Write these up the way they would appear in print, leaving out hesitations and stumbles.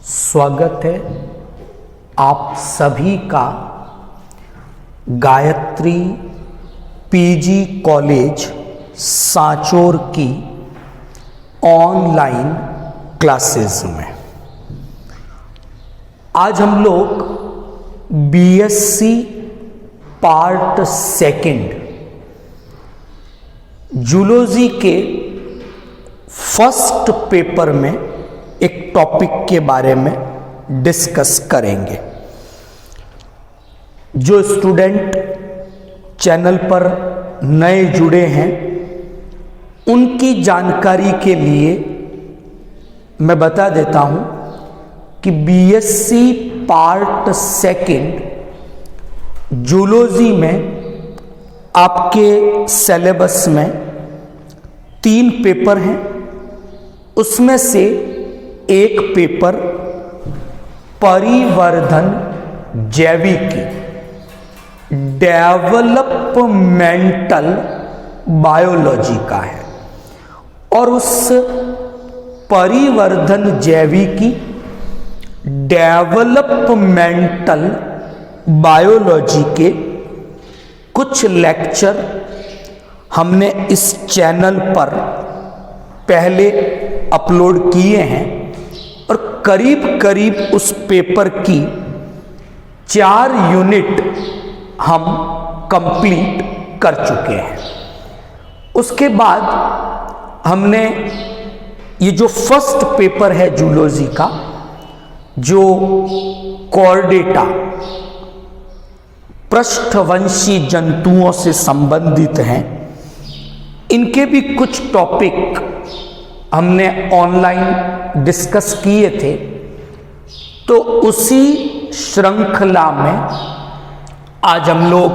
स्वागत है आप सभी का गायत्री पीजी कॉलेज सांचौर की ऑनलाइन क्लासेस में। आज हम लोग बीएससी पार्ट सेकंड जूलॉजी के फर्स्ट पेपर में एक टॉपिक के बारे में डिस्कस करेंगे। जो स्टूडेंट चैनल पर नए जुड़े हैं उनकी जानकारी के लिए मैं बता देता हूं कि बीएससी पार्ट सेकंड जूलॉजी में आपके सिलेबस में 3 पेपर हैं। उसमें से एक पेपर परिवर्धन जैविकी डेवलपमेंटल बायोलॉजी का है और उस परिवर्धन जैविकी डेवलपमेंटल बायोलॉजी के कुछ लेक्चर हमने इस चैनल पर पहले अपलोड किए हैं और करीब करीब उस पेपर की 4 यूनिट हम कंप्लीट कर चुके हैं। उसके बाद हमने ये जो फर्स्ट पेपर है जूलॉजी का, जो कॉर्डेटा पृष्ठवंशी जंतुओं से संबंधित हैं, इनके भी कुछ टॉपिक हमने ऑनलाइन डिस्कस किए थे। तो उसी श्रृंखला में आज हम लोग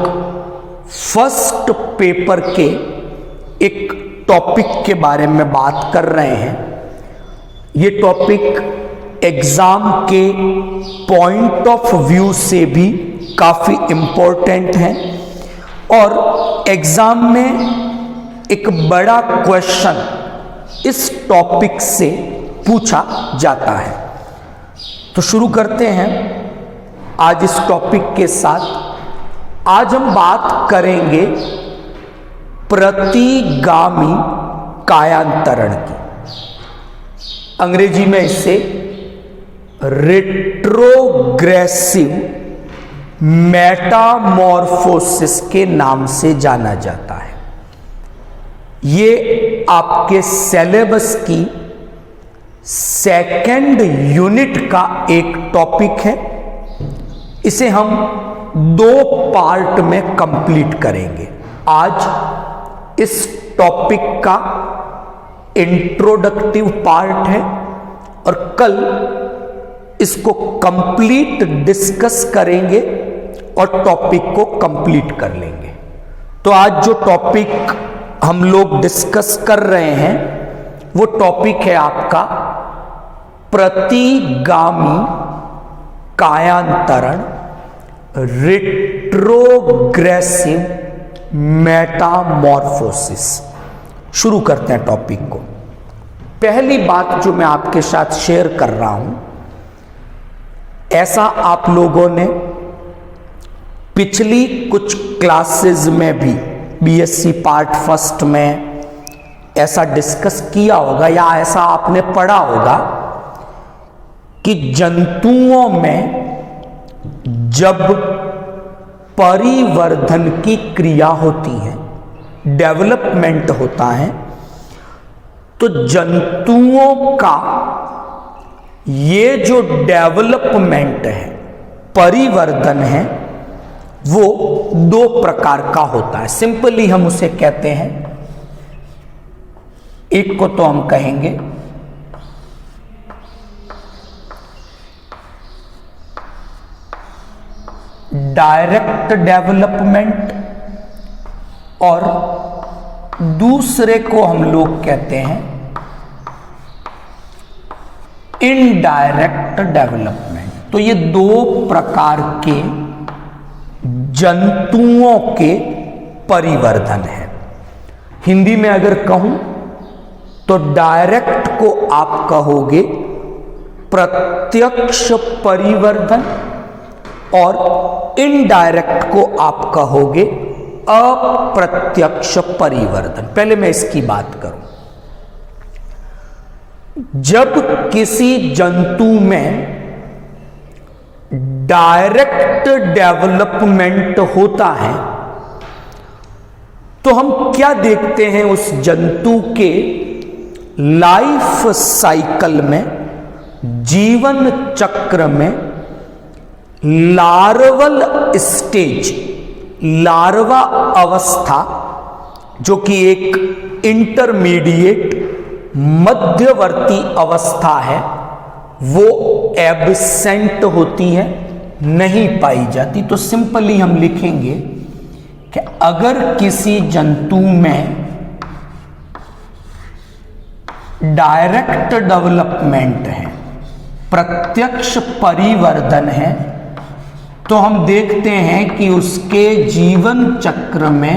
फर्स्ट पेपर के एक टॉपिक के बारे में बात कर रहे हैं। ये टॉपिक एग्जाम के पॉइंट ऑफ व्यू से भी काफ़ी इम्पोर्टेंट है और एग्जाम में एक बड़ा क्वेश्चन इस टॉपिक से पूछा जाता है। तो शुरू करते हैं आज इस टॉपिक के साथ। आज हम बात करेंगे प्रतिगामी कायांतरण की। अंग्रेजी में इसे रेट्रोग्रेसिव मेटामॉर्फोसिस के नाम से जाना जाता है। ये आपके सिलेबस की सेकेंड यूनिट का एक टॉपिक है। इसे हम 2 पार्ट में कंप्लीट करेंगे। आज इस टॉपिक का इंट्रोडक्टिव पार्ट है और कल इसको कंप्लीट डिस्कस करेंगे और टॉपिक को कंप्लीट कर लेंगे। तो आज जो टॉपिक हम लोग डिस्कस कर रहे हैं वो टॉपिक है आपका प्रतिगामी कायांतरण, रेट्रोग्रेसिव मेटामॉर्फोसिस। शुरू करते हैं टॉपिक को। पहली बात जो मैं आपके साथ शेयर कर रहा हूं, ऐसा आप लोगों ने पिछली कुछ क्लासेस में भी बीएससी पार्ट फर्स्ट में ऐसा डिस्कस किया होगा या ऐसा आपने पढ़ा होगा कि जंतुओं में जब परिवर्धन की क्रिया होती है, डेवलपमेंट होता है, तो जंतुओं का ये जो डेवलपमेंट है, परिवर्धन है, वो 2 प्रकार का होता है। सिंपली हम उसे कहते हैं, एक को तो हम कहेंगे डायरेक्ट डेवलपमेंट और दूसरे को हम लोग कहते हैं इनडायरेक्ट डेवलपमेंट। तो ये 2 प्रकार के जंतुओं के परिवर्धन है। हिंदी में अगर कहूं तो डायरेक्ट को आप कहोगे प्रत्यक्ष परिवर्तन और इनडायरेक्ट को आप कहोगे अप्रत्यक्ष परिवर्तन। पहले मैं इसकी बात करूं। जब किसी जंतु में डायरेक्ट डेवलपमेंट होता है तो हम क्या देखते हैं उस जंतु के लाइफ साइकिल में, जीवन चक्र में लार्वल स्टेज, लार्वा अवस्था जो कि एक इंटरमीडिएट मध्यवर्ती अवस्था है, वो एब्सेंट होती है, नहीं पाई जाती। तो सिंपली हम लिखेंगे कि अगर किसी जंतु में डायरेक्ट डेवलपमेंट है, प्रत्यक्ष परिवर्धन है, तो हम देखते हैं कि उसके जीवन चक्र में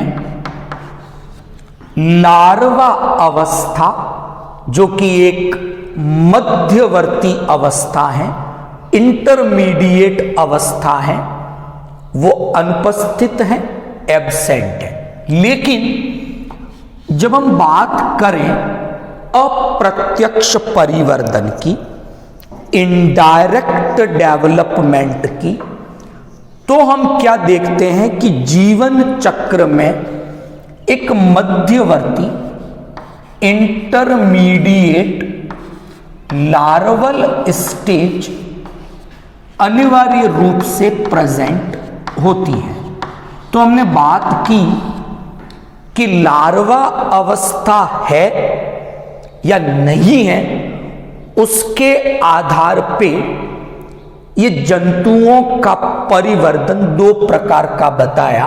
लार्वा अवस्था जो कि एक मध्यवर्ती अवस्था है, इंटरमीडिएट अवस्था है, वो अनुपस्थित है, एब्सेंट है। लेकिन जब हम बात करें अप्रत्यक्ष परिवर्तन की, इनडायरेक्ट डेवलपमेंट की, तो हम क्या देखते हैं कि जीवन चक्र में एक मध्यवर्ती इंटरमीडिएट लार्वल स्टेज अनिवार्य रूप से प्रेजेंट होती है। तो हमने बात की कि लार्वा अवस्था है या नहीं है, उसके आधार पे ये जंतुओं का परिवर्तन दो प्रकार का बताया,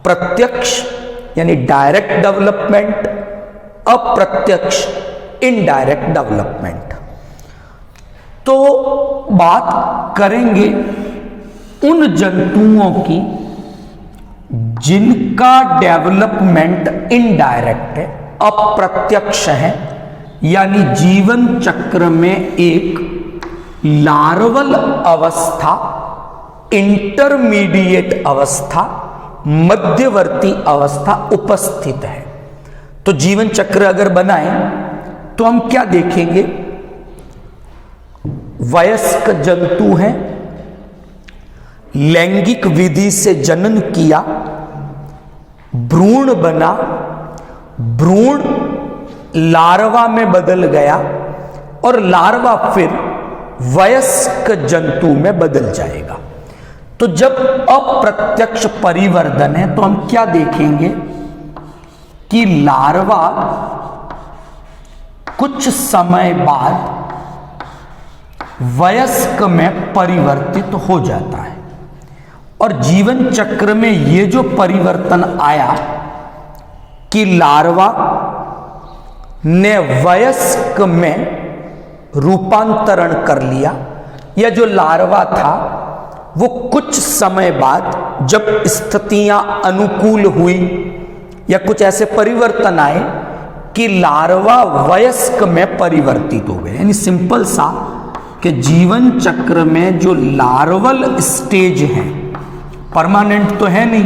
प्रत्यक्ष यानी डायरेक्ट डेवलपमेंट, अप्रत्यक्ष इनडायरेक्ट डेवलपमेंट। तो बात करेंगे उन जंतुओं की जिनका डेवलपमेंट इनडायरेक्ट है, अप्रत्यक्ष है, यानी जीवन चक्र में एक लार्वल अवस्था, इंटरमीडिएट अवस्था, मध्यवर्ती अवस्था उपस्थित है। तो जीवन चक्र अगर बनाएं तो हम क्या देखेंगे? वयस्क जंतु हैं, लैंगिक विधि से जनन किया, भ्रूण बना, भ्रूण लार्वा में बदल गया और लार्वा फिर वयस्क जंतु में बदल जाएगा। तो जब अप्रत्यक्ष परिवर्तन है तो हम क्या देखेंगे कि लार्वा कुछ समय बाद वयस्क में परिवर्तित हो जाता है और जीवन चक्र में ये जो परिवर्तन आया कि लार्वा ने वयस्क में रूपांतरण कर लिया, या जो लार्वा था वो कुछ समय बाद जब स्थितियां अनुकूल हुई या कुछ ऐसे परिवर्तन आए कि लार्वा वयस्क में परिवर्तित हो गए। यानी सिंपल सा कि जीवन चक्र में जो लार्वल स्टेज है, परमानेंट तो है नहीं,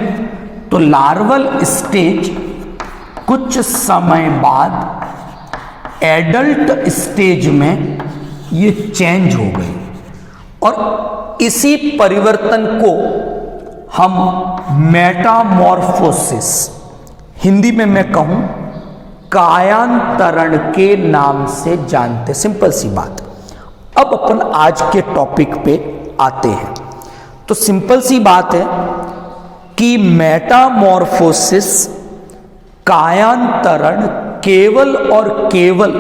तो लार्वल स्टेज कुछ समय बाद एडल्ट स्टेज में ये चेंज हो गई और इसी परिवर्तन को हम मेटामॉर्फोसिस, हिंदी में मैं कहूं कायांतरण के नाम से जानते। सिंपल सी बात। अब अपन आज के टॉपिक पे आते हैं। तो सिंपल सी बात है कि मेटामॉर्फोसिस, कायांतरण केवल और केवल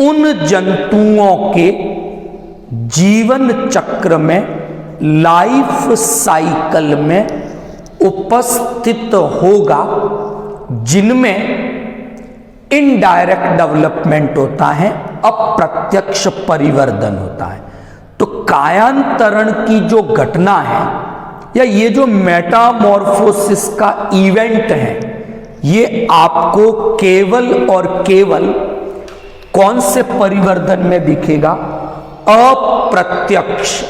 उन जंतुओं के जीवन चक्र में, लाइफ साइकिल में उपस्थित होगा जिनमें इनडायरेक्ट डेवलपमेंट होता है, अप्रत्यक्ष परिवर्तन होता है। तो कायांतरण की जो घटना है या ये जो मेटामॉर्फोसिस का इवेंट है, ये आपको केवल और केवल कौन से परिवर्तन में दिखेगा? अप्रत्यक्ष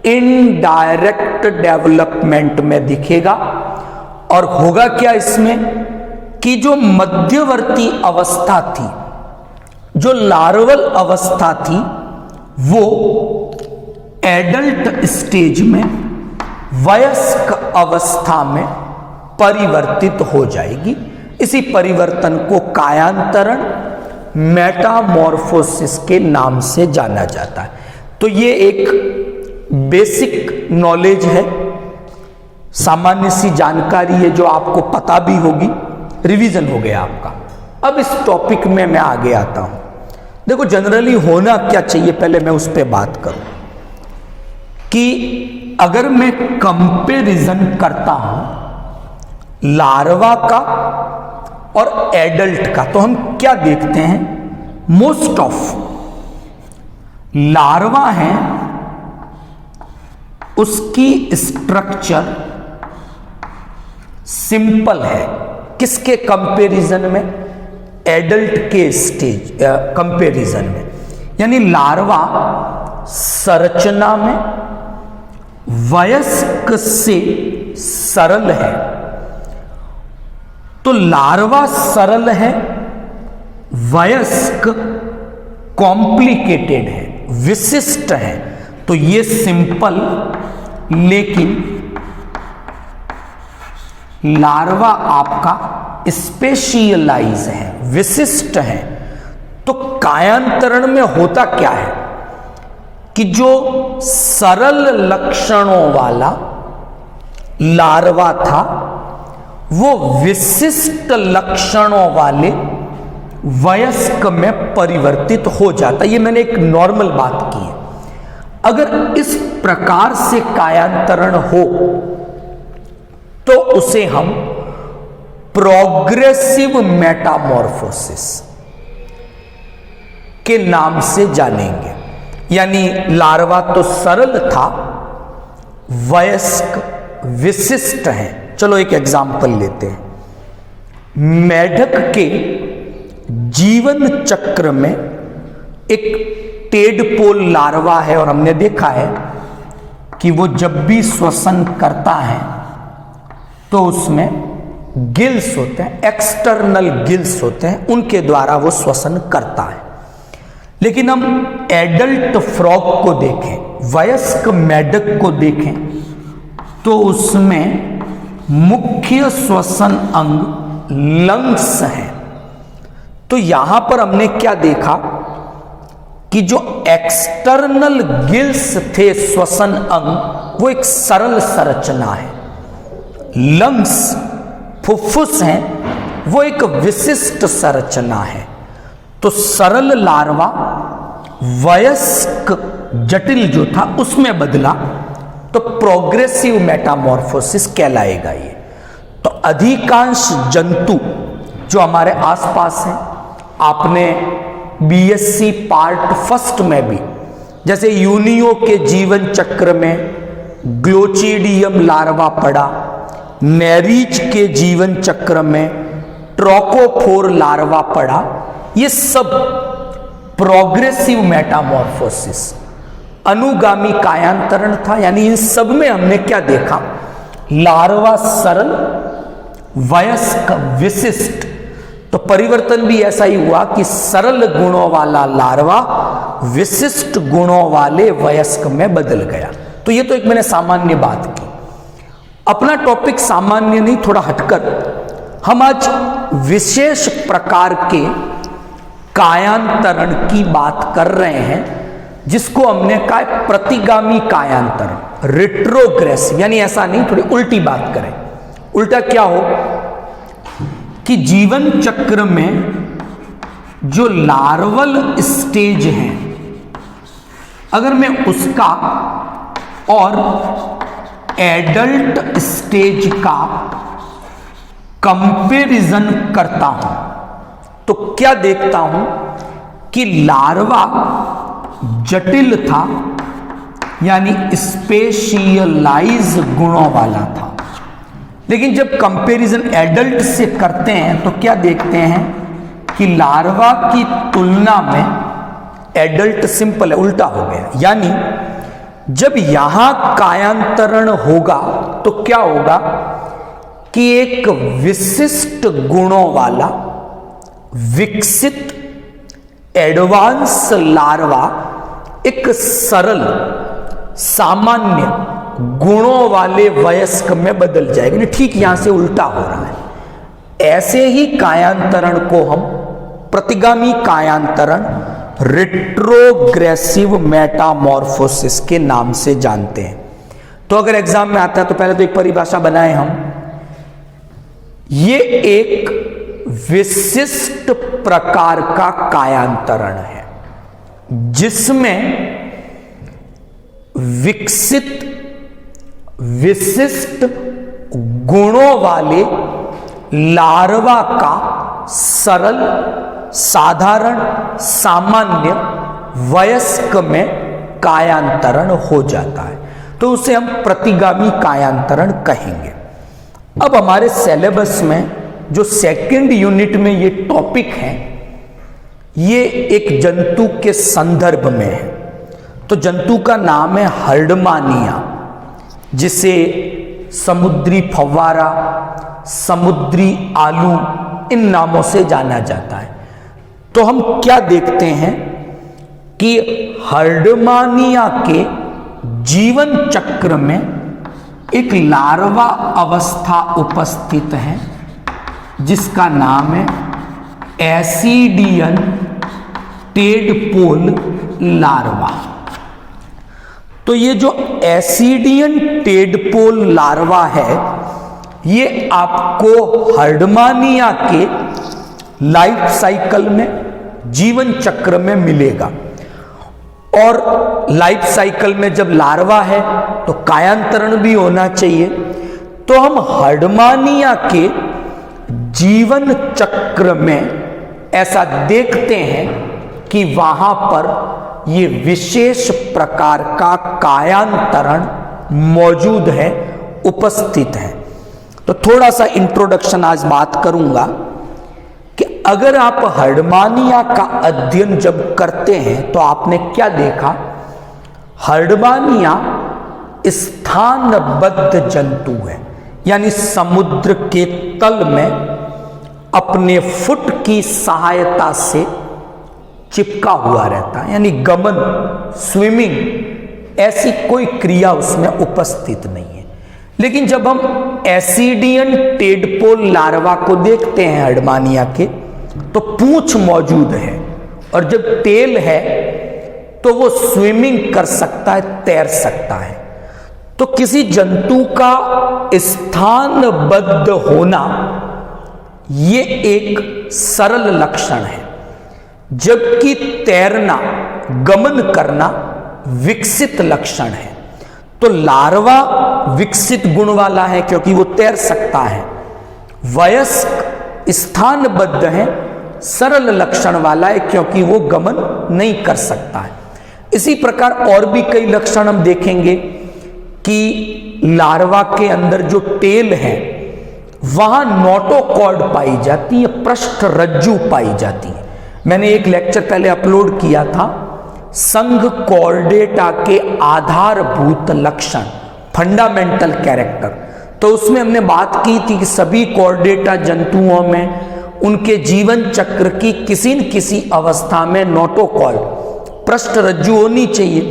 इनडायरेक्ट डेवलपमेंट में दिखेगा। और होगा क्या इसमें कि जो मध्यवर्ती अवस्था थी, जो लार्वल अवस्था थी, वो एडल्ट स्टेज में, वयस्क अवस्था में परिवर्तित हो जाएगी। इसी परिवर्तन को कायांतरण, मेटामॉर्फोसिस के नाम से जाना जाता है। तो ये एक बेसिक नॉलेज है, सामान्य सी जानकारी है जो आपको पता भी होगी, रिवीजन हो गया आपका। अब इस टॉपिक में मैं आगे आता हूं। देखो जनरली होना क्या चाहिए, पहले मैं उस पर बात करूं कि अगर मैं कंपैरिजन करता हूं लार्वा का और एडल्ट का, तो हम क्या देखते हैं, मोस्ट ऑफ लार्वा है उसकी स्ट्रक्चर सिंपल है। किसके कंपैरिजन में, एडल्ट के स्टेज कंपैरिजन में। यानी लार्वा संरचना में वयस्क से सरल है। तो लार्वा सरल है, वयस्क कॉम्प्लिकेटेड है, विशिष्ट है। तो ये सिंपल, लेकिन लार्वा आपका स्पेशलाइज है, विशिष्ट है। तो कायांतरण में होता क्या है कि जो सरल लक्षणों वाला लार्वा था, वो विशिष्ट लक्षणों वाले वयस्क में परिवर्तित हो जाता। ये मैंने एक नॉर्मल बात की है। अगर इस प्रकार से कायांतरण हो तो उसे हम प्रोग्रेसिव मेटामॉर्फोसिस के नाम से जानेंगे। यानी लार्वा तो सरल था, वयस्क विशिष्ट है। चलो एक एग्जाम्पल लेते हैं। मेढक के जीवन चक्र में एक टेडपोल लार्वा है, और हमने देखा है कि वो जब भी श्वसन करता है तो उसमें गिल्स होते हैं, एक्सटर्नल गिल्स होते हैं, उनके द्वारा वो श्वसन करता है। लेकिन हम एडल्ट फ्रॉग को देखें, वयस्क मेढक को देखें, तो उसमें मुख्य श्वसन अंग लंग्स है। तो यहां पर हमने क्या देखा कि जो एक्सटर्नल गिल्स थे श्वसन अंग, वो एक सरल संरचना है। लंग्स फुफ्फुस हैं, वो एक विशिष्ट संरचना है। तो सरल लार्वा वयस्क जटिल जो था उसमें बदला, तो प्रोग्रेसिव मेटामॉर्फोसिस कहलाएगा ये। तो अधिकांश जंतु जो हमारे आसपास हैं, आपने बीएससी पार्ट फर्स्ट में भी, जैसे यूनियो के जीवन चक्र में ग्लोचिडियम लार्वा पड़ा, नेरीच के जीवन चक्र में ट्रोकोफोर लार्वा पड़ा। ये सब प्रोग्रेसिव मेटामॉर्फोसिस, अनुगामी कायांतरण था। यानी इन सब में हमने क्या देखा, लार्वा सरल, वयस्क विशिष्ट। तो परिवर्तन भी ऐसा ही हुआ कि सरल गुणों वाला लार्वा विशिष्ट गुणों वाले वयस्क में बदल गया। तो ये तो एक मैंने सामान्य बात की। अपना टॉपिक सामान्य नहीं, थोड़ा हटकर हम आज विशेष प्रकार के कायांतरण की बात कर रहे हैं, जिसको हमने कहा प्रतिगामी कायांतरण, रिट्रोग्रेसिव। यानी ऐसा नहीं, थोड़ी उल्टी बात करें। उल्टा क्या हो कि जीवन चक्र में जो लार्वल स्टेज है, अगर मैं उसका और एडल्ट स्टेज का कंपैरिजन करता हूं, तो क्या देखता हूं कि लार्वा जटिल था, यानी स्पेशलाइज गुणों वाला था। लेकिन जब कंपैरिजन एडल्ट से करते हैं तो क्या देखते हैं कि लार्वा की तुलना में एडल्ट सिंपल है, उल्टा हो गया। यानी जब यहां कायांतरण होगा तो क्या होगा कि एक विशिष्ट गुणों वाला विकसित एडवांस लार्वा एक सरल सामान्य गुणों वाले वयस्क में बदल जाएगा। ठीक यहां से उल्टा हो रहा है। ऐसे ही कायांतरण को हम प्रतिगामी कायांतरण रिट्रोग्रेसिव मेटामॉर्फोसिस के नाम से जानते हैं। तो अगर एग्जाम में आता है तो पहले तो एक परिभाषा बनाए हम। ये एक विशिष्ट प्रकार का कायांतरण है जिसमें विशिष्ट गुणों वाले लार्वा का सरल साधारण सामान्य वयस्क में कायांतरण हो जाता है, तो उसे हम प्रतिगामी कायांतरण कहेंगे। अब हमारे सिलेबस में जो सेकंड यूनिट में ये टॉपिक है, ये एक जंतु के संदर्भ में है। तो जंतु का नाम है हर्डमानिया, जिसे समुद्री फव्वारा, समुद्री आलू इन नामों से जाना जाता है। तो हम क्या देखते हैं कि हर्डमानिया के जीवन चक्र में एक लार्वा अवस्था उपस्थित है जिसका नाम है एसिडियन टेडपोल लार्वा। तो ये जो एसिडियन टेडपोल लार्वा है, ये आपको हर्डमानिया के लाइफ साइकिल में जीवन चक्र में मिलेगा। और लाइफ साइकिल में जब लार्वा है तो कायांतरण भी होना चाहिए। तो हम हर्डमानिया के जीवन चक्र में ऐसा देखते हैं कि वहां पर ये विशेष प्रकार का कायांतरण मौजूद है, उपस्थित है। तो थोड़ा सा इंट्रोडक्शन आज बात करूंगा कि अगर आप हर्डमानिया का अध्ययन जब करते हैं तो आपने क्या देखा, हर्डमानिया स्थानबद्ध जंतु है, यानी समुद्र के तल में अपने फुट की सहायता से चिपका हुआ रहता है, यानी गमन, स्विमिंग ऐसी कोई क्रिया उसमें उपस्थित नहीं है। लेकिन जब हम एसिडियन टेडपोल लार्वा को देखते हैं हर्डमानिया के, तो पूंछ मौजूद है और जब टेल है तो वो स्विमिंग कर सकता है, तैर सकता है। तो किसी जंतु का स्थानबद्ध होना ये एक सरल लक्षण है, जबकि तैरना, गमन करना विकसित लक्षण है। तो लार्वा विकसित गुण वाला है क्योंकि वो तैर सकता है, वयस्क स्थानबद्ध है, सरल लक्षण वाला है क्योंकि वो गमन नहीं कर सकता है। इसी प्रकार और भी कई लक्षण हम देखेंगे कि लार्वा के अंदर जो टेल है वहां नोटोकॉर्ड पाई जाती है, पृष्ठ रज्जु पाई जाती है। मैंने एक लेक्चर पहले अपलोड किया था, संघ कॉर्डेटा के आधारभूत लक्षण, फंडामेंटल कैरेक्टर। तो उसमें हमने बात की थी कि सभी कॉर्डेटा जंतुओं में उनके जीवन चक्र की किसी न किसी अवस्था में नोटोकॉर्ड, पृष्ठ रज्जु होनी चाहिए।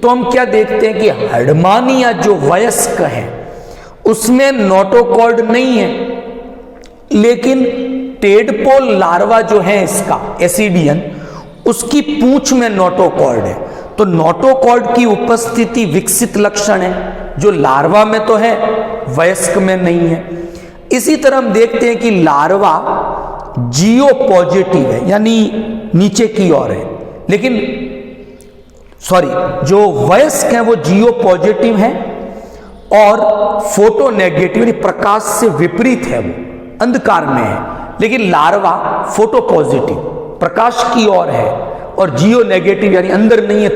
तो हम क्या देखते हैं कि हर्डमानिया जो वयस्क है उसमें नोटोकॉर्ड नहीं है, लेकिन टेडपोल लार्वा जो है इसका एसिडियन, उसकी पूंछ में नोटोकॉर्ड है। तो नोटोकॉर्ड की उपस्थिति विकसित लक्षण है, जो लार्वा में तो है, वयस्क में नहीं है। इसी तरह हम देखते हैं कि लार्वा जियो पॉजिटिव है, यानी नीचे की ओर है, लेकिन जो वयस्क है वो जियो पॉजिटिव है और फोटो नेगेटिव यानी प्रकाश से विपरीत है, वो अंधकार में है। लेकिन लार्वा फोटो पॉजिटिव प्रकाश की ओर है और जियो नेगेटिव यानी अंदर नहीं है,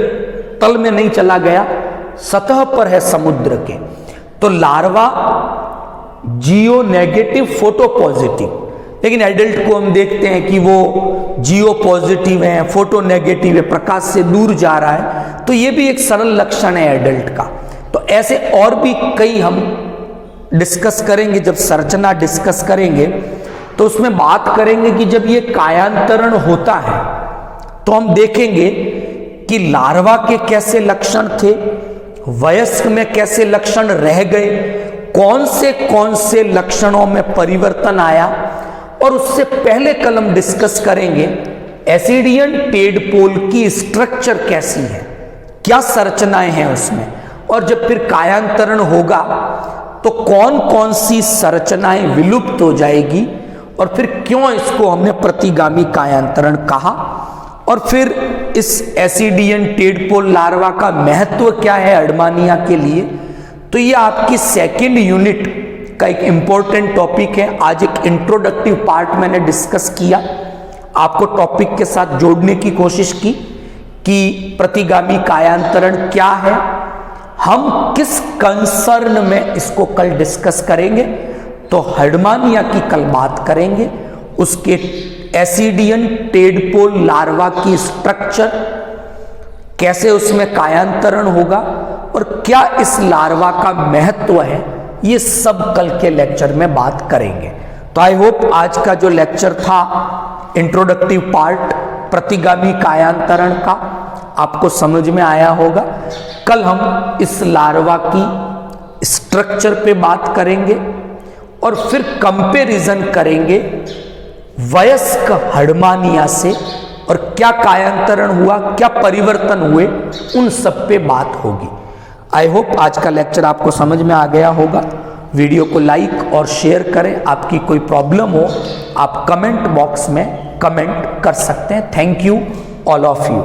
तल में नहीं चला गया, सतह पर है समुद्र के। तो लार्वा जियो नेगेटिव फोटो पॉजिटिव, लेकिन एडल्ट को हम देखते हैं कि वो जीओ पॉजिटिव है, फोटो नेगेटिव है, प्रकाश से दूर जा रहा है, तो ये भी एक सरल लक्षण है एडल्ट का। तो ऐसे और भी कई हम डिस्कस करेंगे, जब संरचना डिस्कस करेंगे तो उसमें बात करेंगे कि जब ये कायांतरण होता है तो हम देखेंगे कि लार्वा के कैसे लक्षण थे, वयस्क में कैसे लक्षण रह गए, कौन से लक्षणों में परिवर्तन आया, और उससे पहले कल हम डिस्कस करेंगे एसिडियन टेडपोल की स्ट्रक्चर कैसी है, क्या संरचनाएं हैं उसमें, और जब फिर कायांतरण होगा तो कौन कौन सी संरचनाएं विलुप्त हो जाएगी, और फिर क्यों इसको हमने प्रतिगामी कायांतरण कहा, और फिर इस एसिडियन टेडपोल लार्वा का महत्व क्या है हर्डमानिया के लिए। तो ये आपकी सेकेंड यूनिट का एक इंपॉर्टेंट टॉपिक है। आज एक इंट्रोडक्टिव पार्ट मैंने डिस्कस किया, आपको टॉपिक के साथ जोड़ने की कोशिश की कि प्रतिगामी कायांतरण क्या है, हम किस कंसर्न में इसको कल डिस्कस करेंगे। तो हर्डमानिया की कल बात करेंगे, उसके एसिडियन टेडपोल लार्वा की स्ट्रक्चर, कैसे उसमें कायांतरण होगा और क्या इस लार्वा का महत्व है, ये सब कल के लेक्चर में बात करेंगे। तो आई होप आज का जो लेक्चर था इंट्रोडक्टिव पार्ट प्रतिगामी कायांतरण का आपको समझ में आया होगा। कल हम इस लार्वा की स्ट्रक्चर पे बात करेंगे और फिर कंपैरिजन करेंगे वयस्क हर्डमानिया से, और क्या कायांतरण हुआ, क्या परिवर्तन हुए, उन सब पे बात होगी। आई होप आज का लेक्चर आपको समझ में आ गया होगा। वीडियो को लाइक और शेयर करें। आपकी कोई प्रॉब्लम हो आप कमेंट बॉक्स में कमेंट कर सकते हैं। Thank you all of you.